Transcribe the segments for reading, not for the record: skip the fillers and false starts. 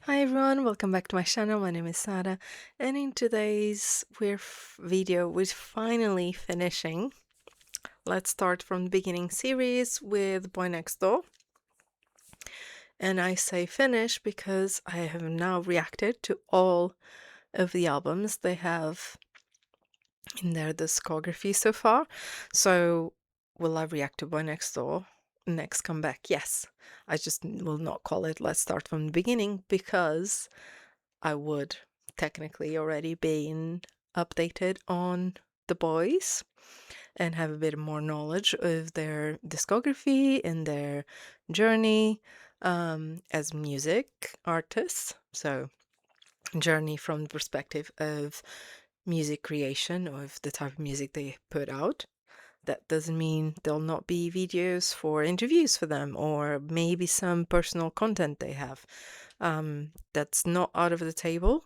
Hi everyone, welcome back to my channel. My name is Sarah, and in today's video, we're finally finishing Let's Start from the Beginning series with Boy Next Door. And I say finish because I have now reacted to all of the albums they have in their discography so far. So, will I react to Boy Next Door next comeback? Yes. I just will not call it Let's Start from the Beginning because I would technically already been updated on the boys and have a bit more knowledge of their discography and their journey as music artists. So, journey from the perspective of music creation or of the type of music they put out. That doesn't mean there'll not be videos for interviews for them or maybe some personal content they have. That's not out of the table.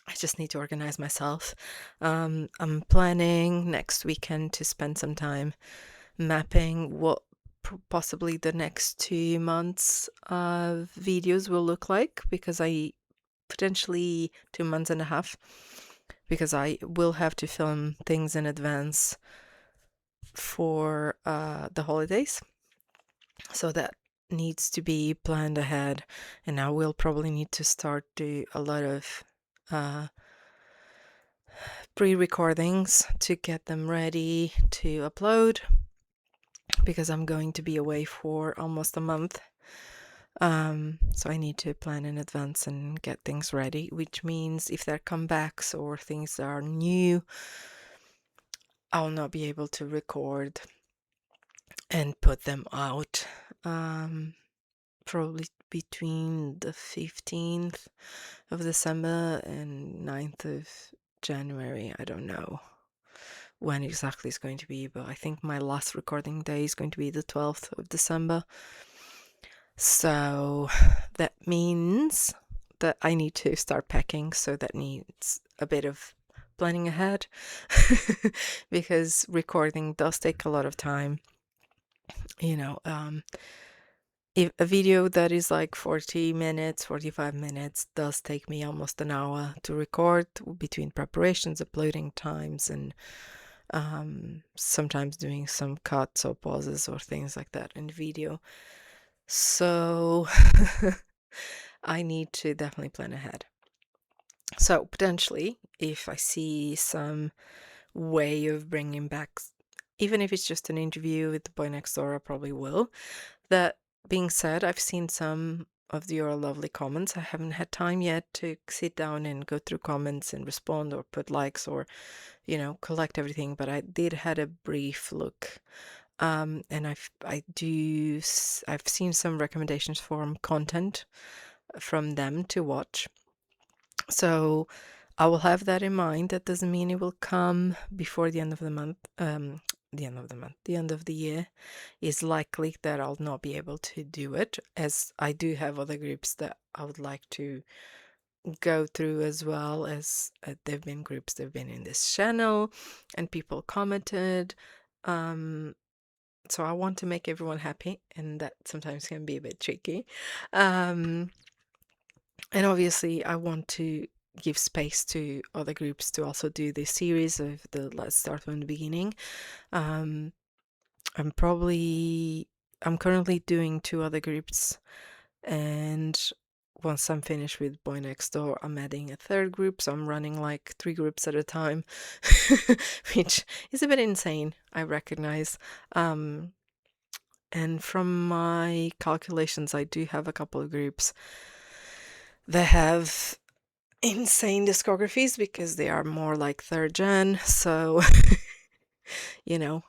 I just need to organize myself. I'm planning next weekend to spend some time mapping what possibly the next 2 months of videos will look like, because I potentially 2 months and a half, because I will have to film things in advance for the holidays. So that needs to be planned ahead, and I will probably need to start do a lot of pre-recordings to get them ready to upload, because I'm going to be away for almost a month. So I need to plan in advance and get things ready, which means if there are comebacks or things that are new, I'll not be able to record and put them out. Probably between the 15th of December and 9th of January. I don't know when exactly it's going to be, but I think my last recording day is going to be the 12th of December. So that means that I need to start packing, so that needs a bit of planning ahead because recording does take a lot of time. You know, if a video that is like 40 minutes, 45 minutes does take me almost an hour to record, between preparations, uploading times, and sometimes doing some cuts or pauses or things like that in video. So I need to definitely plan ahead. So potentially, if I see some way of bringing back, even if it's just an interview with the Boy Next Door, I probably will. That being said, I've seen some of your lovely comments. I haven't had time yet to sit down and go through comments and respond or put likes or, collect everything, but I did had a brief look. And I've seen some recommendations for content from them to watch. So I will have that in mind. That doesn't mean it will come before the end of the month. The end of the year is likely that I'll not be able to do it, as I do have other groups that I would like to go through, as well as there've been groups that have been in this channel and people commented. So I want to make everyone happy, and that sometimes can be a bit tricky. And obviously, I want to give space to other groups to also do this series of the Let's Start from the Beginning. Um, I'm currently doing 2 other groups, and once I'm finished with Boy Next Door, I'm adding a third group, so I'm running like 3 groups at a time, which is a bit insane, I recognize. And from my calculations, I do have a couple of groups that have insane discographies because they are more like third gen. So, you know,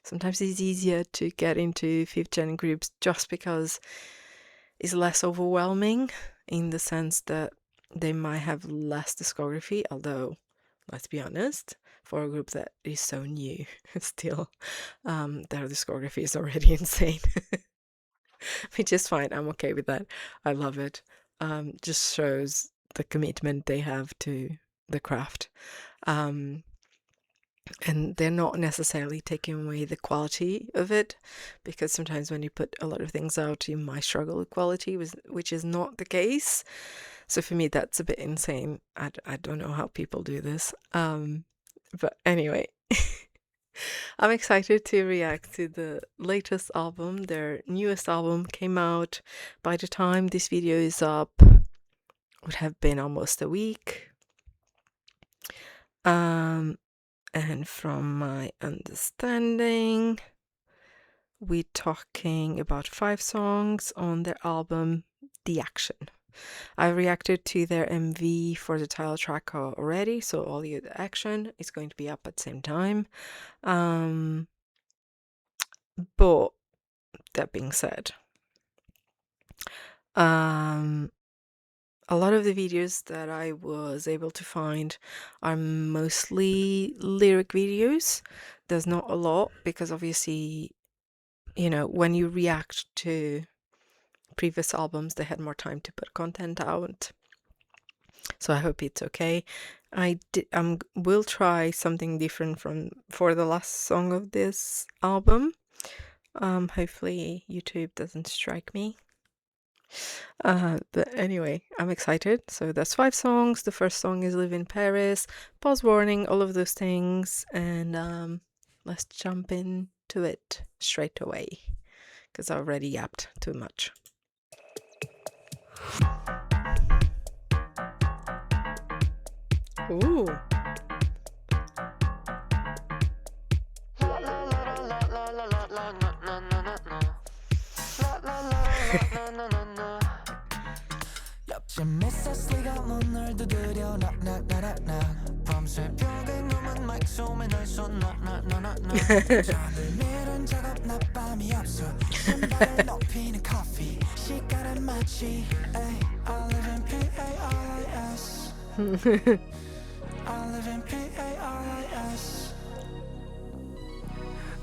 sometimes it's easier to get into fifth gen groups just because it's less overwhelming, in the sense that they might have less discography. Although, let's be honest, for a group that is so new, still, their discography is already insane. Which is fine. I'm okay with that. I love it. Just shows the commitment they have to the craft. Um, and they're not necessarily taking away the quality of it, because sometimes when you put a lot of things out, you might struggle with quality, which is not the case. So for me, that's a bit insane. I don't know how people do this. But anyway, I'm excited to react to the latest album. Their newest album came out. By the time this video is up, would have been almost a week. And from my understanding, we're talking about 5 songs on their album, The Action. I reacted to their MV for the title track already, so all the action is going to be up at the same time. But that being said, a lot of the videos that I was able to find are mostly lyric videos. There's not a lot because obviously, you know, when you react to previous albums, they had more time to put content out. So I hope it's okay. Will try something different for the last song of this album. Hopefully YouTube doesn't strike me. But anyway, I'm excited. So that's 5 songs. The first song is Live in Paris, pause warning, all of those things. And let's jump into it straight away because I already yapped too much. Ooh.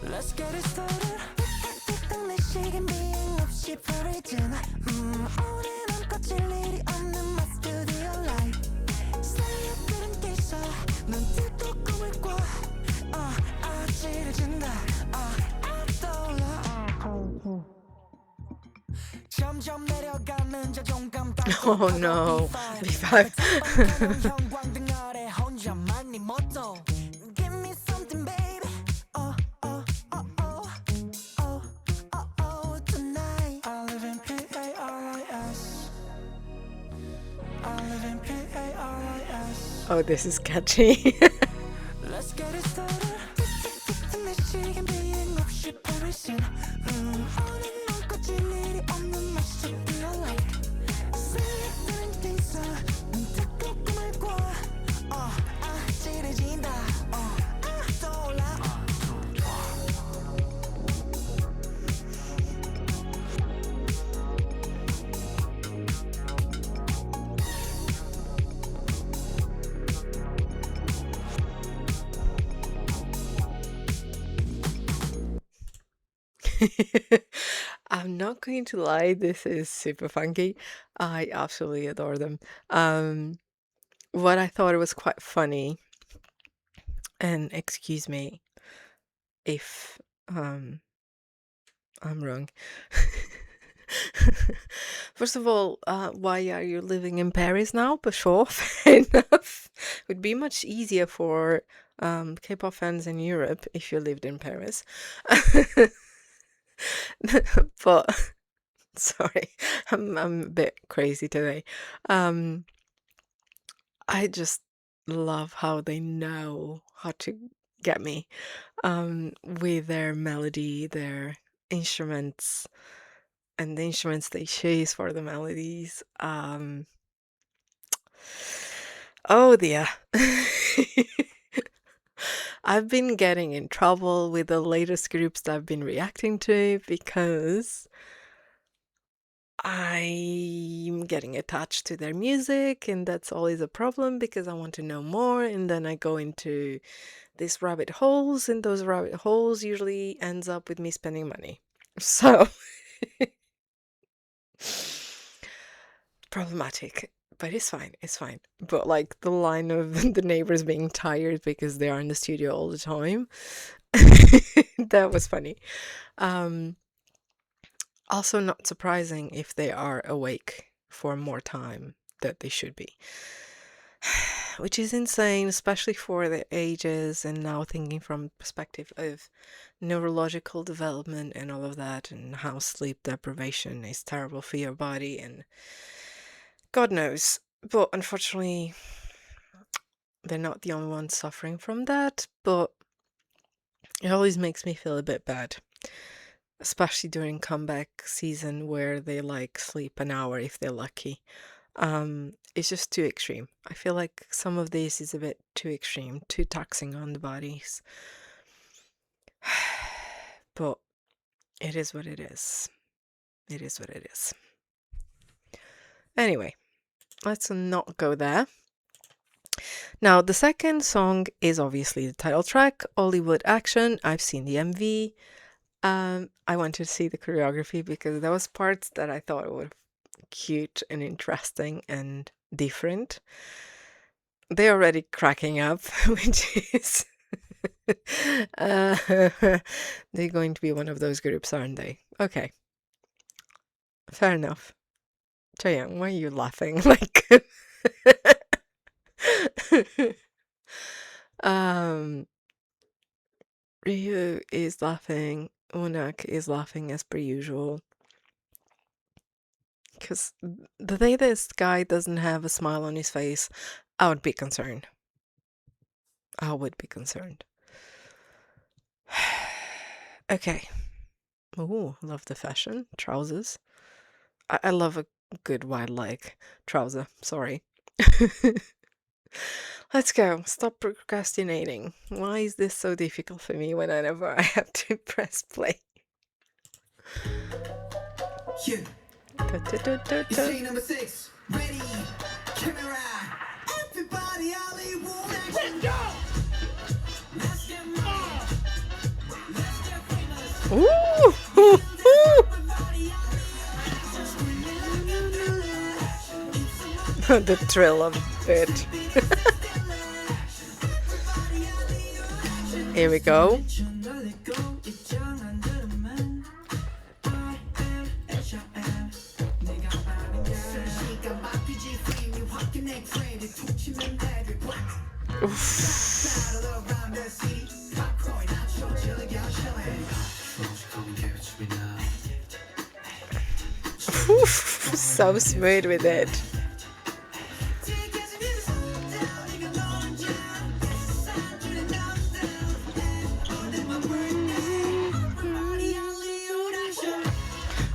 Let's get it started. Oh no, B5. Oh, this is catchy. Let's get it started. I'm not going to lie, this is super funky. I absolutely adore them. What I thought was quite funny, and excuse me if I'm wrong. First of all, why are you living in Paris now? But sure, fair enough. It would be much easier for K-pop fans in Europe if you lived in Paris. But sorry, I'm a bit crazy today. I just love how they know how to get me with their melody, their instruments, and the instruments they choose for the melodies. Oh dear. I've been getting in trouble with the latest groups that I've been reacting to because I'm getting attached to their music, and that's always a problem because I want to know more, and then I go into these rabbit holes, and those rabbit holes usually ends up with me spending money. So problematic, but it's fine. It's fine. But like the line of the neighbors being tired because they are in the studio all the time, that was funny. Um, Also, not surprising if they are awake for more time that they should be. Which is insane, especially for their ages, and now thinking from perspective of neurological development and all of that, and how sleep deprivation is terrible for your body, and God knows. But unfortunately, they're not the only ones suffering from that, but it always makes me feel a bit bad, especially during comeback season where they like sleep an hour if they're lucky. It's just too extreme. I feel like some of this is a bit too extreme, too taxing on the bodies. But it is what it is. It is what it is. Anyway, let's not go there. Now, the second song is obviously the title track, Hollywood Action. I've seen the MV. I wanted to see the choreography because there was parts that I thought were cute and interesting and different. They're already cracking up, which is they're going to be one of those groups, aren't they? Okay, fair enough. Chaeyoung, why are you laughing? Like, Ryu is laughing. Unak is laughing as per usual. Because the day this guy doesn't have a smile on his face, I would be concerned. I would be concerned. Okay. Ooh, love the fashion. Trousers. I love a good wide leg trouser. Sorry. Let's go. Stop procrastinating. Why is this so difficult for me whenever I have to press play? Yeah. It's scene number 6. Ready, camera. Everybody, Hollywood action. Let's go. Let's get money. Let's get famous. Ooh! The thrill of it. Here we go. Oof, so smooth with it.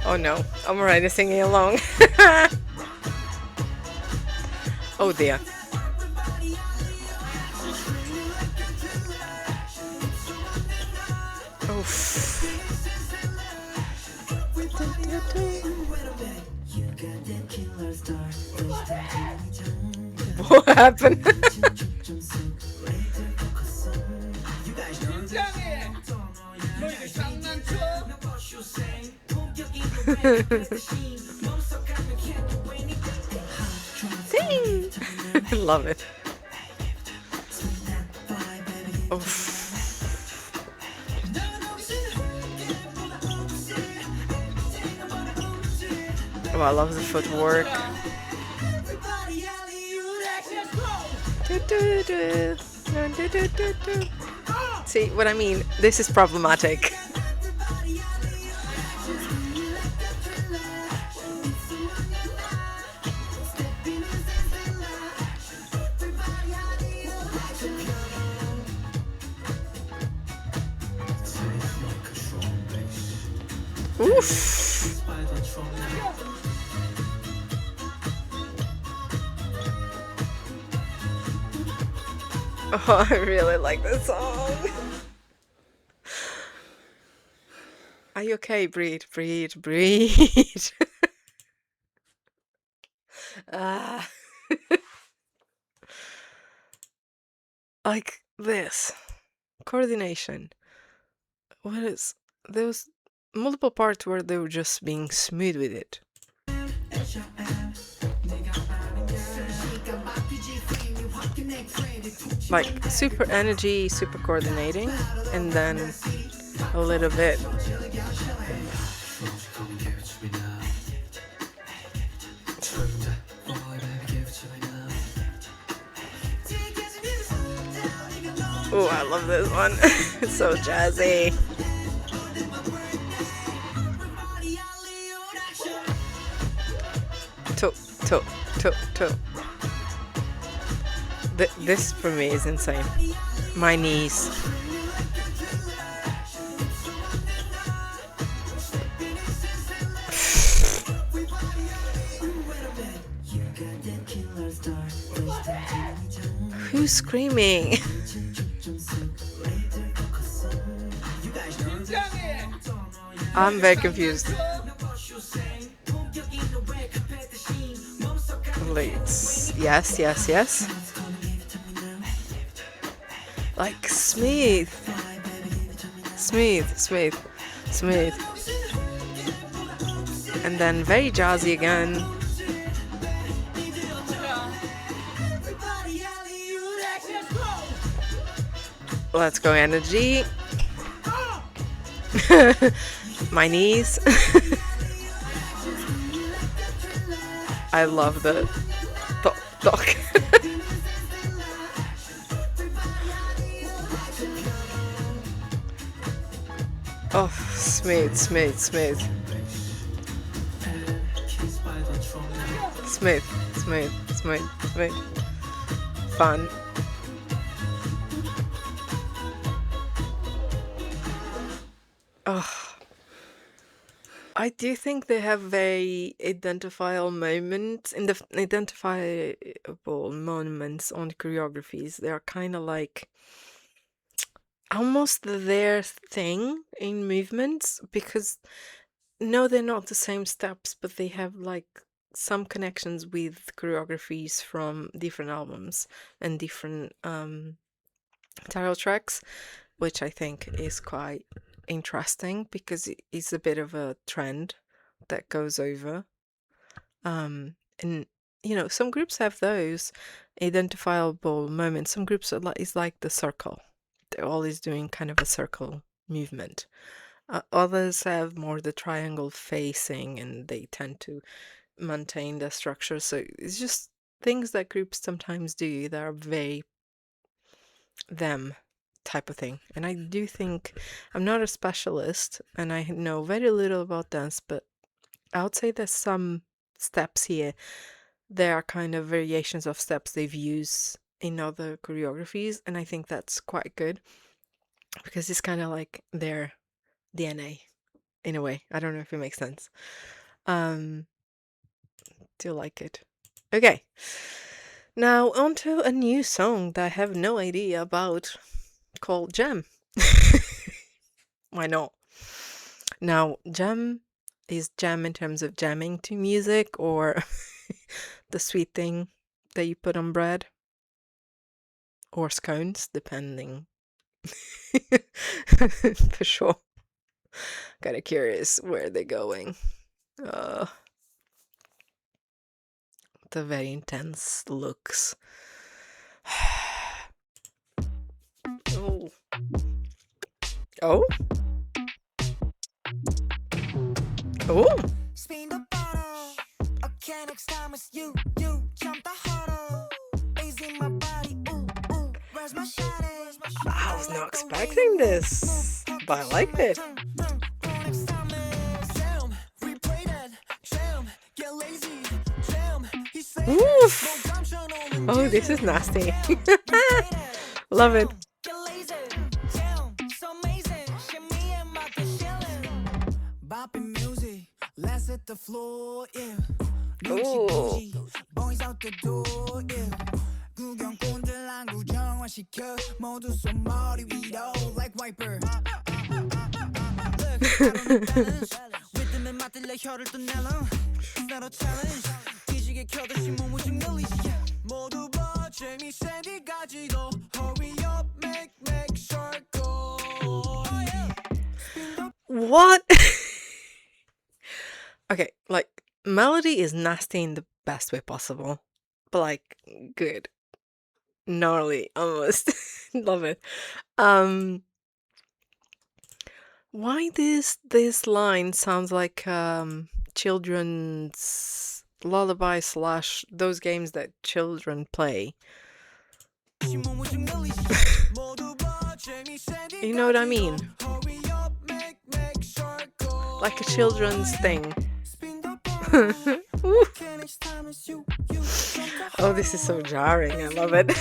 Oh no, I'm already singing along. Oh dear. Oof. What happened? Ding! Love it. Oof. Oh, I love the footwork. See what I mean? This is problematic. Oof. Oh, I really like this song. Are you okay? Breathe, breathe, breathe. Ah. Like this. Coordination. What is... There was multiple parts where they were just being smooth with it. like super energy, super coordinating, and then a little bit. Oh, I love this one. It's so jazzy. Toe, toe, toe, toe. This for me is insane. My knees. Who's screaming? I'm very confused. Please. Yes, yes, yes. Like smooth. Smooth, smooth, smooth. And then very jazzy again. Let's go energy. My knees. I love the talk. Oh, smooth, smooth, smooth. Smooth, smooth, smooth, smooth. Fun. Oh. I do think they have very identifiable moments identifiable moments on choreographies. They are kind of like almost their thing in movements because no, they're not the same steps, but they have like some connections with choreographies from different albums and different title tracks, which I think is quite interesting because it's a bit of a trend that goes over. And some groups have those identifiable moments. Some groups are like it's like the circle. They're always doing kind of a circle movement. Others have more the triangle facing, and they tend to maintain the structure. So it's just things that groups sometimes do that are very them type of thing. And I do think I'm not a specialist and I know very little about dance, but I would say there's some steps here. There are kind of variations of steps they've used in other choreographies, and I think that's quite good because it's kind of like their DNA in a way. I don't know if it makes sense. Do like it. Okay. Now on to a new song that I have no idea about called Jam. Why not? Now, jam is jam in terms of jamming to music or the sweet thing that you put on bread or scones, depending. For sure. Kind of curious where they're going. The very intense looks. Oh. Oh? Oh? Spin the bottle. Okay, next time it's you. Jump the huddle. Bass in my body. Ooh. Where's my shawty? I was not expecting this, but I like it. Next time is jam. Replay that. Jam. Get lazy. Jam. He said Oof. Oh, this is nasty. Love it. get lazy. Jam. So amazing. Shimmy and my chillin'. Bopping music. Let's hit the floor. Yeah. Ooh. Boys out the door. Yeah. 구경꾼들 안 구정화시켜 모두 손머리 위로 like wiper. 리듬에 맞들려 혀를 또 내려. It's not a challenge. 뒤지게 켜듯이 몸을 늘리지. 모두 봐 재미있어 네가지도. Hurry up, make sure go. What? Okay, like, melody is nasty in the best way possible, but like, good. gnarly, almost. Love it. Um, why this line sounds like children's lullaby slash those games that children play. You know what I mean? Like a children's thing. Oh, this is so jarring. I love it.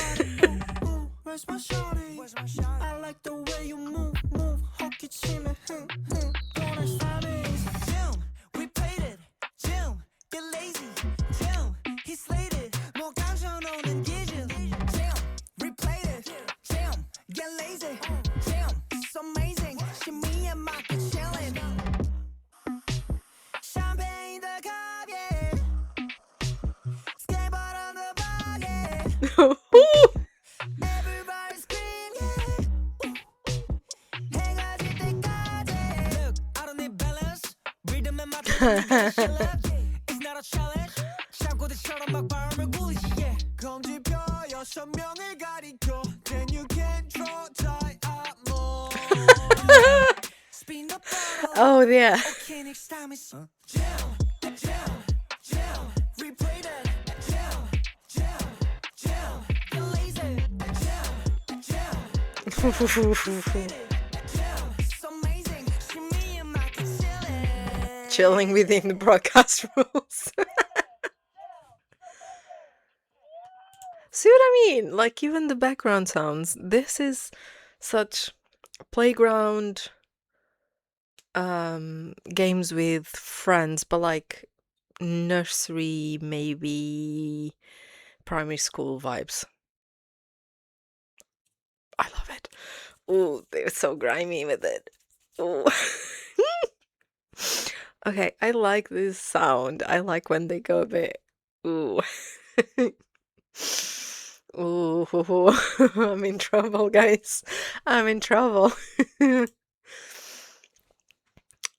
Oh yeah. Chilling within the broadcast rules. See what I mean? Like even the background sounds. This is such playground games with friends, but like nursery, maybe primary school vibes. I love it. Oh, they're so grimy with it. Oh. Okay, I like this sound. I like when they go a bit. Ooh. Ooh, I'm in trouble, guys. I'm in trouble.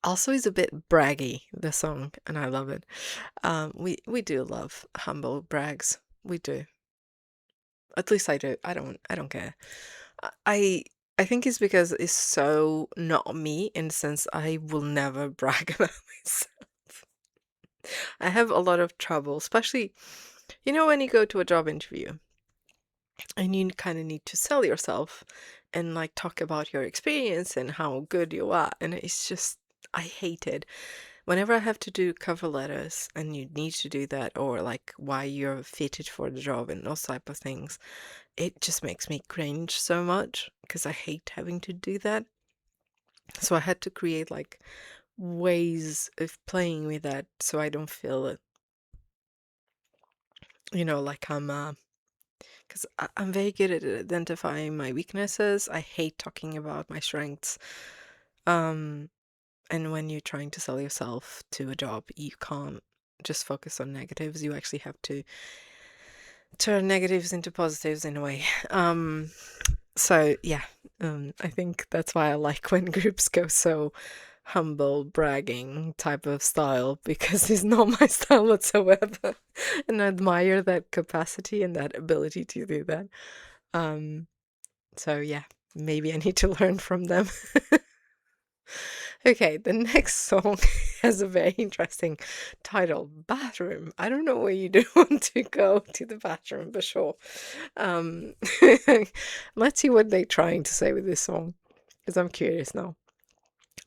Also, it's a bit braggy, the song, and I love it. We do love humble brags. We do. At least I do. I don't care. I I think it's because it's so not me in the sense I will never brag about myself. I have a lot of trouble, especially when you go to a job interview and you kind of need to sell yourself and like talk about your experience and how good you are, and it's just I hate it. Whenever I have to do cover letters and you need to do that, or like why you're fitted for the job and those type of things, it just makes me cringe so much because I hate having to do that. So I had to create like ways of playing with that so I don't feel it, like because I'm very good at identifying my weaknesses. I hate talking about my strengths. Um, and when you're trying to sell yourself to a job, you can't just focus on negatives. You actually have to turn negatives into positives in a way. So yeah, I think that's why I like when groups go so humble bragging type of style, because it's not my style whatsoever. And I admire that capacity and that ability to do that. So yeah, maybe I need to learn from them. Okay, the next song has a very interesting title, Bathroom. I don't know where you do want to go to the bathroom, but sure. Um, let's see what they're trying to say with this song, because I'm curious now.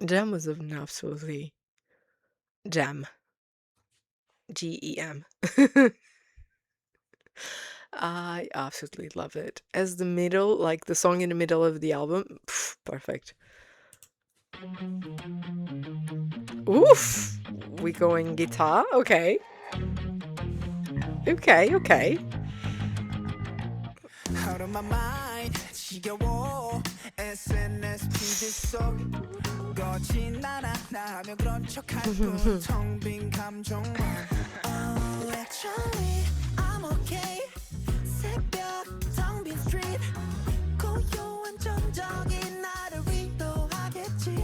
Jam was an absolutely jam. Gem. I absolutely love it. As the middle, like the song in the middle of the album, perfect. Oof! We going guitar? Okay. Okay. Out of my mind 지겨워 SNS 피드 속 거진 않아 나 하면 그런 척할 뿐 텅 빈 감정만 Oh actually I'm okay 새벽 텅 빈 street 고요한 전적인 나를 위로하겠지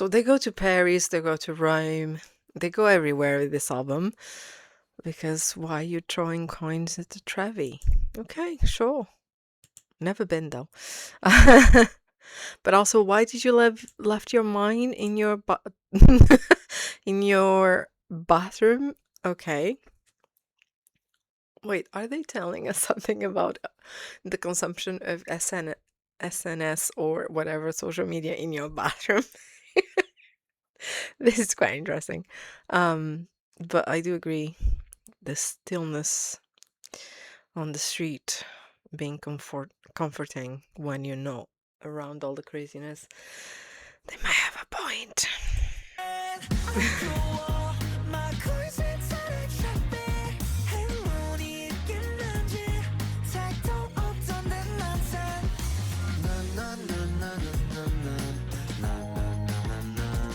So they go to Paris, they go to Rome, they go everywhere with this album. Because why are you throwing coins at the Trevi? Okay, sure. Never been though. But also, why did you left your mine in your in your bathroom? Okay. Wait, are they telling us something about the consumption of SNS or whatever social media in your bathroom? This is quite interesting. But I do agree, the stillness on the street being comforting when you're not around all the craziness. They might have a point.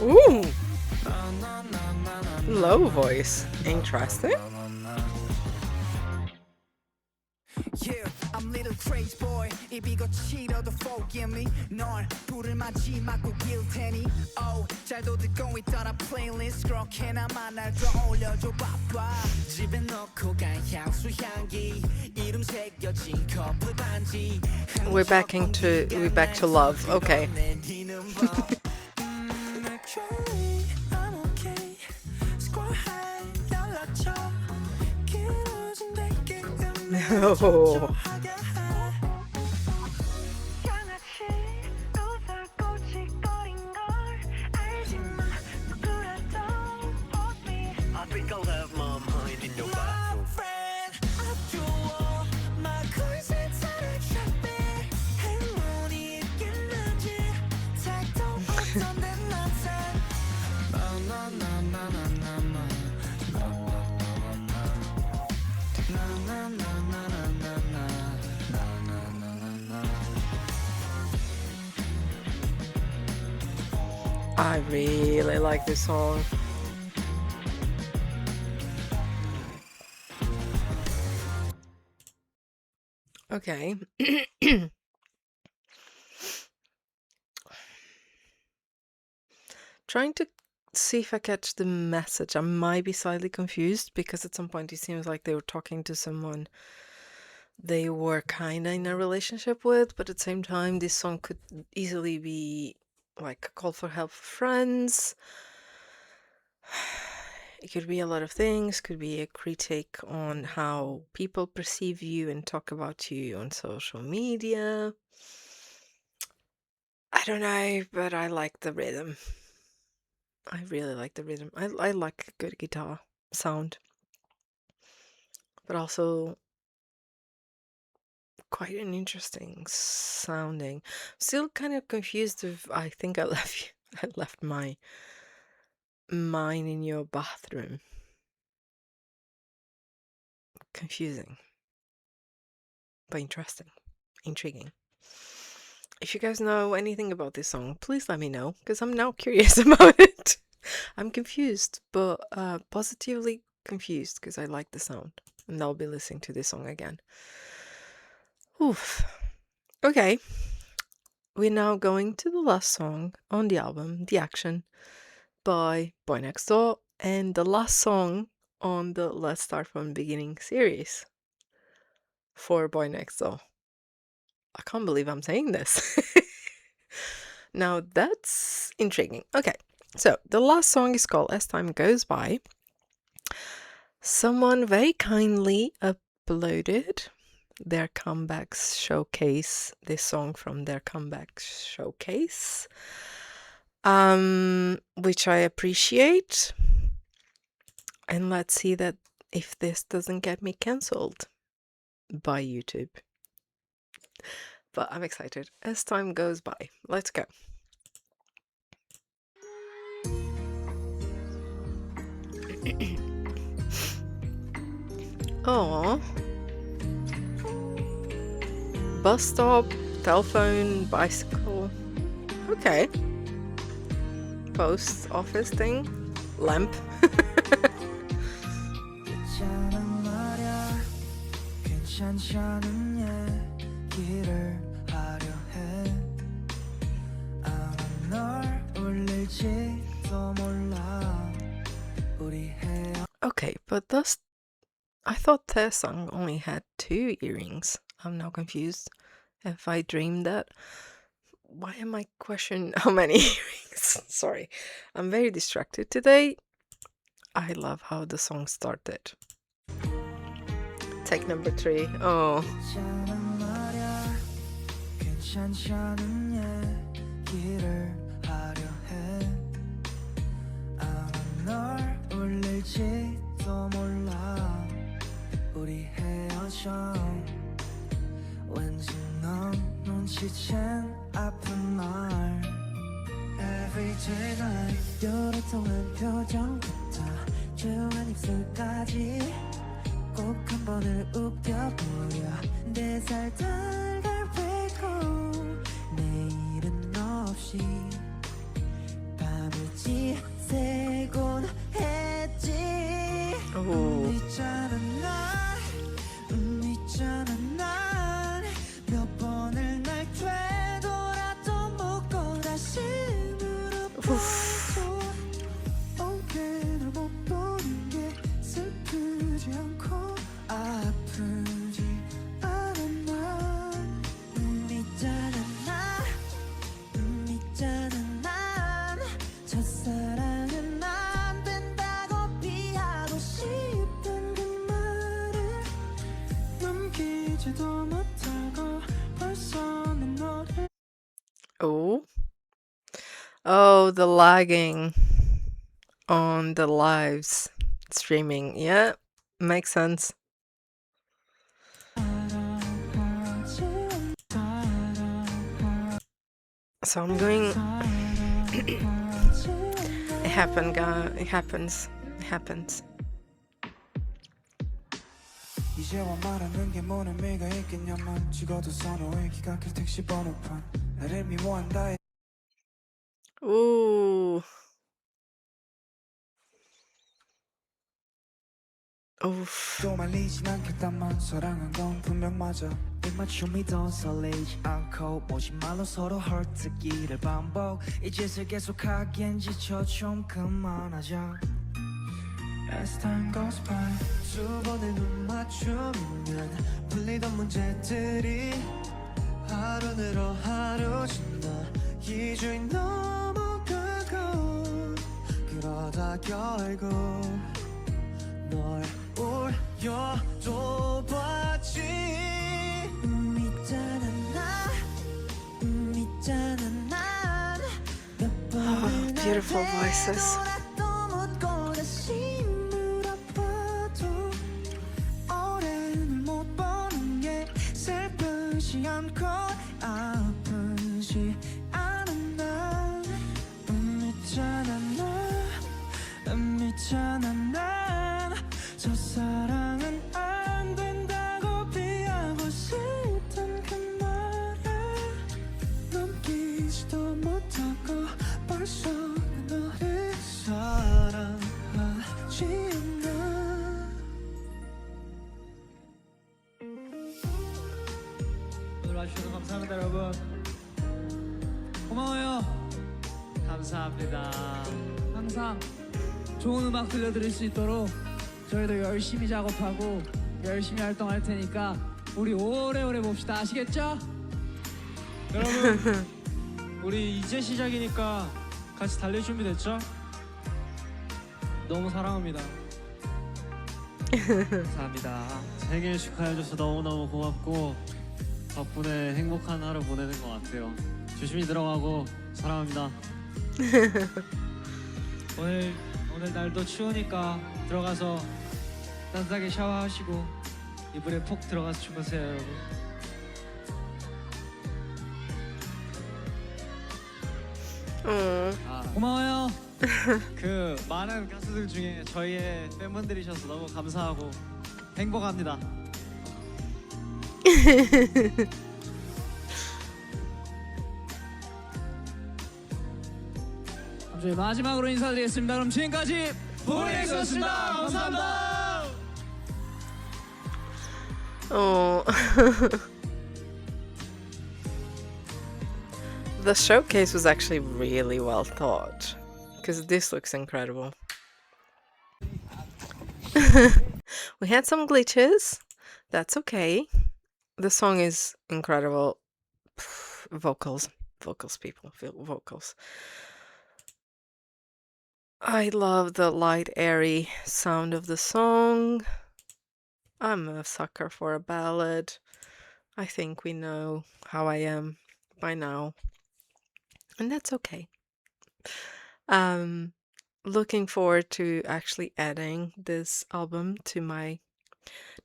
Ooh! Low voice. Interesting. Yeah, I'm little crazy boy. 입이 거칠어도 forgive me. 널 불을 맞지 맞고 길 테니. Oh, 잘도 듣고 있더라 playlist. 그렇게나마 날 떠올려줘 바빠. 집에 넣고 간 향수 향기. 이름 새겨진 커플 반지. We're back to love. Okay. No. I really like this song. Okay. Trying to see if I catch the message. I might be slightly confused because at some point it seems like they were talking to someone they were kind of in a relationship with, but at the same time this song could easily be like a call for help for friends. It could be a lot of things. Could be a critique on how people perceive you and talk about you on social media. I don't know, but I like the rhythm. I really like the rhythm. I like a good guitar sound, but also quite an interesting sounding. Still kind of confused if I think I left mine in your bathroom. Confusing, but interesting, intriguing. If you guys know anything about this song, please let me know, because I'm now curious about it. I'm confused, but positively confused, because I like the sound, and I'll be listening to this song again. Oof. Okay. We're now going to the last song on the album, The Action, by BOYNEXTDOOR, and the last song on the Let's Start From the Beginning series for BOYNEXTDOOR. I can't believe I'm saying this. Now that's intriguing. Okay, so the last song is called As Time Goes By. Someone very kindly uploaded their comebacks showcase, this song from their comeback showcase, which I appreciate. And let's see that if this doesn't get me cancelled by YouTube. But I'm excited. As Time Goes By. Let's go. Oh. Bus stop, telephone, bicycle. Okay. Post office thing. Lamp. 될지도 몰라 우리 Okay, but I thought their song only had 2 earrings. I'm now confused if I dreamed that. Why am I questioning how many earrings? Sorry, I'm very distracted today. I love how the song started. Take number 3. Oh. 있잖아 말야 괜찮지 않은 얘기를 하려 해 아마 널 울릴지도 몰라 우리 헤어져 왠지 넌 눈치챈 아픈 말 Everyday night 요래통한 표정부터 조용한 입술까지 꼭 한 번을 웃겨보려 내 살 달달배고 내일은 없이 밤을 지새곤 했지 있잖아 난 몇 번을 날 되돌아도 묻고 다시 물어봐도 언제나 못 보는 게 슬프지 않고 아프지 않아 난 있잖아 난 첫사랑은 안 된다고 피하고 싶던 그 말을 넘기지도 못하고 벌써 난 너를 Oh, the lagging on the lives streaming. Yeah, makes sense. So I'm going. It happened, guys. It happens. 이제와 말하는 게 뭔 의미가 있겠냐만 죽어도 선호해 기각할 택시 번호판 나를 미워한다 Ooh. Oof. 또 말리진 않겠다만 사랑한 건 분명 맞아 입맞춤이 더 설레지 않고 모지 말로 서로 헐뜯기를 반복 이 짓을 계속하기엔 지쳐 좀 그만하자 As time goes by 수번의 눈 맞춤이면 풀리던 문제들이 하루 늘어 하루 지나 2주에 넘어가고 그러다 결국 널 울려줘 봤지 있잖아 난몇 번을 beautiful voices. 묻고 다시 물어봐도 오래는 못 보는 게 슬프지 않고 아프지 않아 난 있잖아 난 첫사랑은 안 된다고 피하고 싶던 그 말을 넘기지도 못하고 벌써 너를 사랑하지 않아 오늘 와주셔서 감사합니다 여러분 고마워요 감사합니다 항상 좋은 음악 들려드릴 수 있도록 저희도 열심히 작업하고 열심히 활동할 테니까 우리 오래오래 봅시다 아시겠죠? 여러분 우리 이제 시작이니까 같이 달릴 준비 됐죠? 너무 사랑합니다 감사합니다 생일 축하해줘서 너무너무 고맙고 덕분에 행복한 하루 보내는 것 같아요. 조심히 들어가고 사랑합니다. 오늘 날도 추우니까 들어가서 따뜻하게 샤워하시고 이불에 푹 들어가서 주무세요 여러분 고마워요 그 많은 가수들 중에 저희의 팬분들이셔서 너무 감사하고 행복합니다. 저희 마지막으로 인사드리겠습니다. 그럼 지금까지 보이넥스였습니다. 감사합니다. The showcase was actually really well thought, because this looks incredible. We had some glitches. That's okay. The song is incredible. Vocals, people, vocals. I love the light, airy sound of the song. I'm a sucker for a ballad. I think we know how I am by now, and that's okay. Looking forward to actually adding this album to my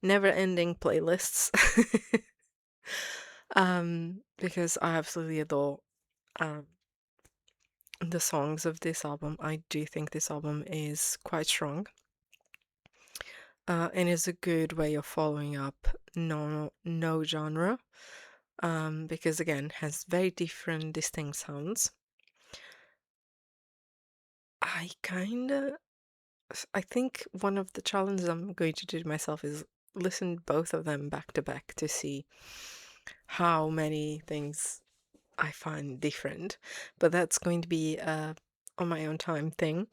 never-ending playlists. Because I absolutely adore the songs of this album. I do think this album is quite strong, and is a good way of following up no genre, because again has very different, distinct sounds. I think one of the challenges I'm going to do to myself is listen both of them back to back to see how many things I find different. But that's going to be on my own time thing.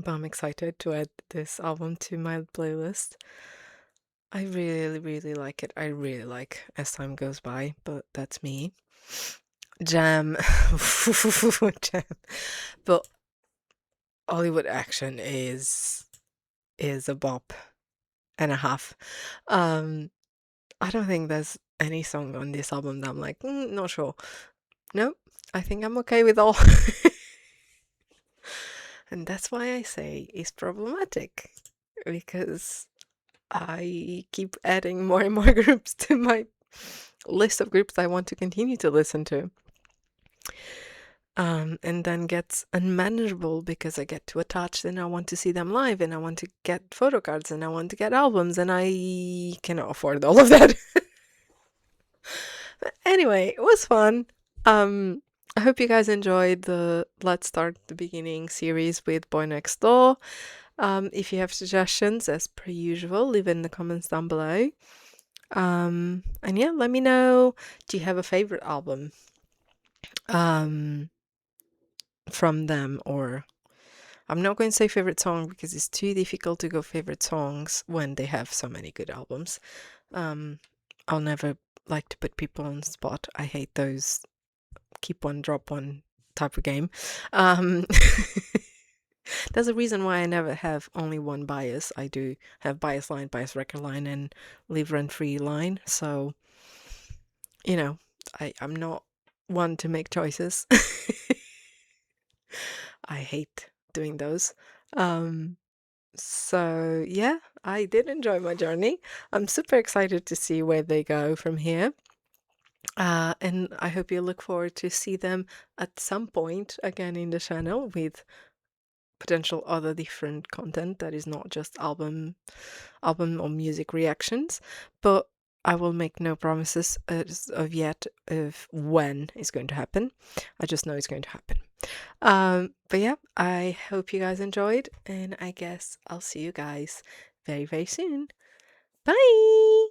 But I'm excited to add this album to my playlist. I really, really like it. I really like As Time Goes By, but that's me. Jam. Jam. But Hollywood Action is a bop and a half. I don't think there's any song on this album that I'm like, not sure. No, I think I'm okay with all. And that's why I say it's problematic, because I keep adding more and more groups to my list of groups I want to continue to listen to. And then gets unmanageable because I get too attached and I want to see them live and I want to get photo cards and I want to get albums and I cannot afford all of that. But anyway, it was fun. I hope you guys enjoyed the Let's Start the Beginning series with Boy Next Door. If you have suggestions, as per usual, leave it in the comments down below. And yeah, let me know, do you have a favorite album from them? Or I'm not going to say favorite song because it's too difficult to go favorite songs when they have so many good albums. I'll never like to put people on the spot. I hate those keep one, drop one type of game. There's a reason why I never have only one bias. I do have bias line, bias record line, and leave rent free line. So, you know, I'm not one to make choices. I hate doing those. So yeah, I did enjoy my journey. I'm super excited to see where they go from here. And I hope you look forward to see them at some point again in the channel with potential other different content that is not just album or music reactions. But I will make no promises as of yet of when it's going to happen. I just know it's going to happen. But yeah, I hope you guys enjoyed, and I guess I'll see you guys very, very soon. Bye!